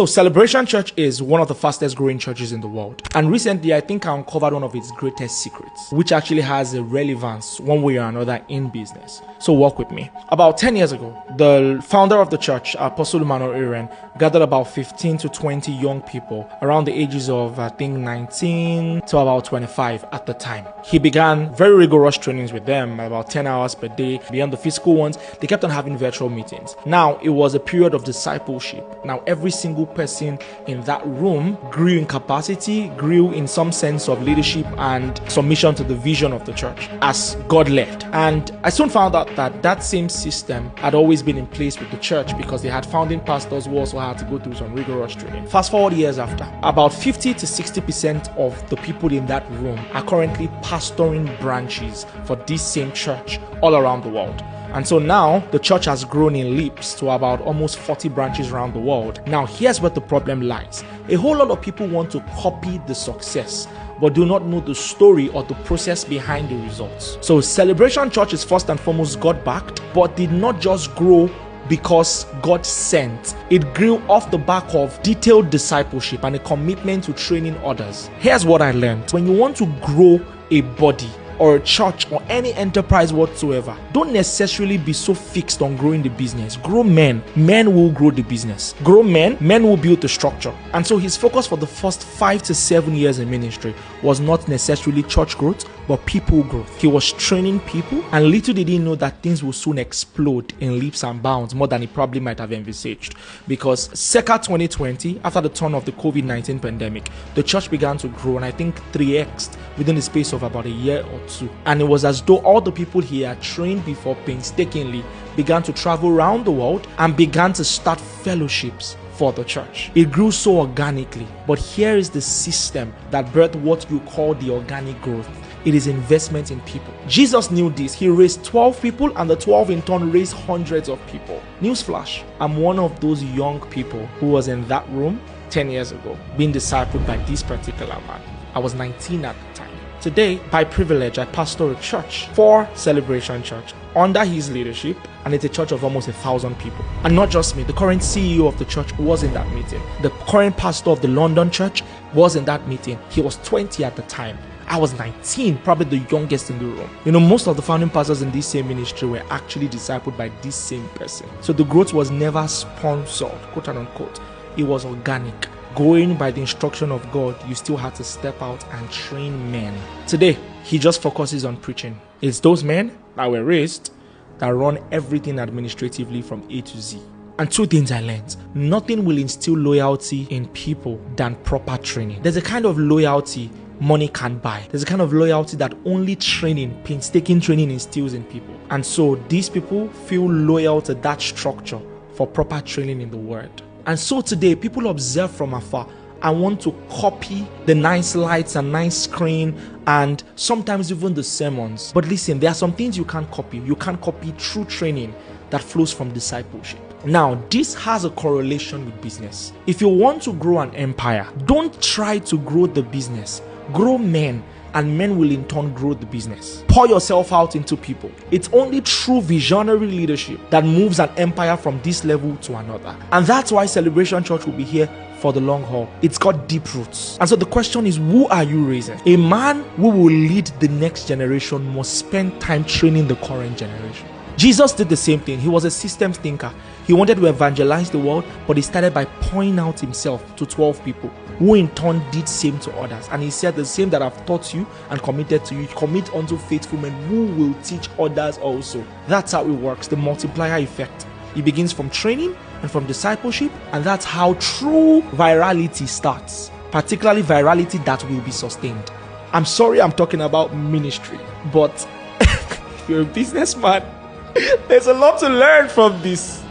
So Celebration Church is one of the fastest growing churches in the world. And recently, I think I uncovered one of its greatest secrets, which actually has a relevance one way or another in business. So walk with me. About 10 years ago, the founder of the church, Apostle Emmanuel Aaron, gathered about 15 to 20 young people around the ages of, I think, 19 to about 25 at the time. He began very rigorous trainings with them, about 10 hours per day. Beyond the physical ones, they kept on having virtual meetings. Now, it was a period of discipleship. Now, every single person in that room grew in capacity, grew in some sense of leadership and submission to the vision of the church as God led. And I soon found out that same system had always been in place with the church because they had founding pastors who also had to go through some rigorous training. Fast forward years after, about 50 to 60% of the people in that room are currently pastoring branches for this same church all around the world. And so now the church has grown in leaps to about almost 40 branches around the world. Now here's where the problem lies. A whole lot of people want to copy the success, but do not know the story or the process behind the results. So Celebration Church is first and foremost God-backed, but did not just grow because God sent. It grew off the back of detailed discipleship and a commitment to training others. Here's what I learned. When you want to grow a body, or a church or any enterprise whatsoever, don't necessarily be so fixed on growing the business. Grow men. Men will grow the business. Grow men. Men will build the structure. And so his focus for the first 5 to 7 years in ministry was not necessarily church growth, but people growth. He was training people, and little did he know that things will soon explode in leaps and bounds more than he probably might have envisaged. Because circa 2020, after the turn of the COVID-19 pandemic, the church began to grow, and I think 3x within the space of about a year or two. And it was as though all the people he had trained before painstakingly began to travel around the world and began to start fellowships for the church. It grew so organically, but here is the system that birthed what you call the organic growth. It is investment in people. Jesus knew this. He raised 12 people, and the 12 in turn raised hundreds of people. Newsflash, I'm one of those young people who was in that room 10 years ago, being discipled by this particular man. I was 19 at the time. Today, by privilege, I pastor a church for Celebration Church under his leadership, and it's a church of almost 1,000 people. And not just me, the current CEO of the church was in that meeting. The current pastor of the London church was in that meeting. He was 20 at the time. I was 19, probably the youngest in the room. You know, most of the founding pastors in this same ministry were actually discipled by this same person. So the growth was never sponsored, quote and unquote. It was organic. Going by the instruction of God, you still had to step out and train men. Today, he just focuses on preaching. It's those men that were raised that run everything administratively from A to Z. And two things I learned. Nothing will instill loyalty in people than proper training. There's a kind of loyalty money can't buy. There's a kind of loyalty that only training, painstaking training instills in people. And so these people feel loyal to that structure for proper training in the word. And so today, people observe from afar and want to copy the nice lights and nice screen and sometimes even the sermons. But listen, there are some things you can't copy. You can't copy true training that flows from discipleship. Now, this has a correlation with business. If you want to grow an empire, don't try to grow the business. Grow men, and men will in turn grow the business. Pour yourself out into people. It's only true visionary leadership that moves an empire from this level to another. And that's why Celebration Church will be here for the long haul. It's got deep roots. And so the question is, who are you raising? A man who will lead the next generation must spend time training the current generation. Jesus did the same thing. He was a systems thinker. He wanted to evangelize the world, but he started by pouring out himself to 12 people, who in turn did same to others. And he said, the same that I've taught you and committed to you, commit unto faithful men who will teach others also. That's how it works, the multiplier effect. It begins from training and from discipleship, and that's how true virality starts, particularly virality that will be sustained. I'm sorry I'm talking about ministry, but if you're a businessman, there's a lot to learn from this.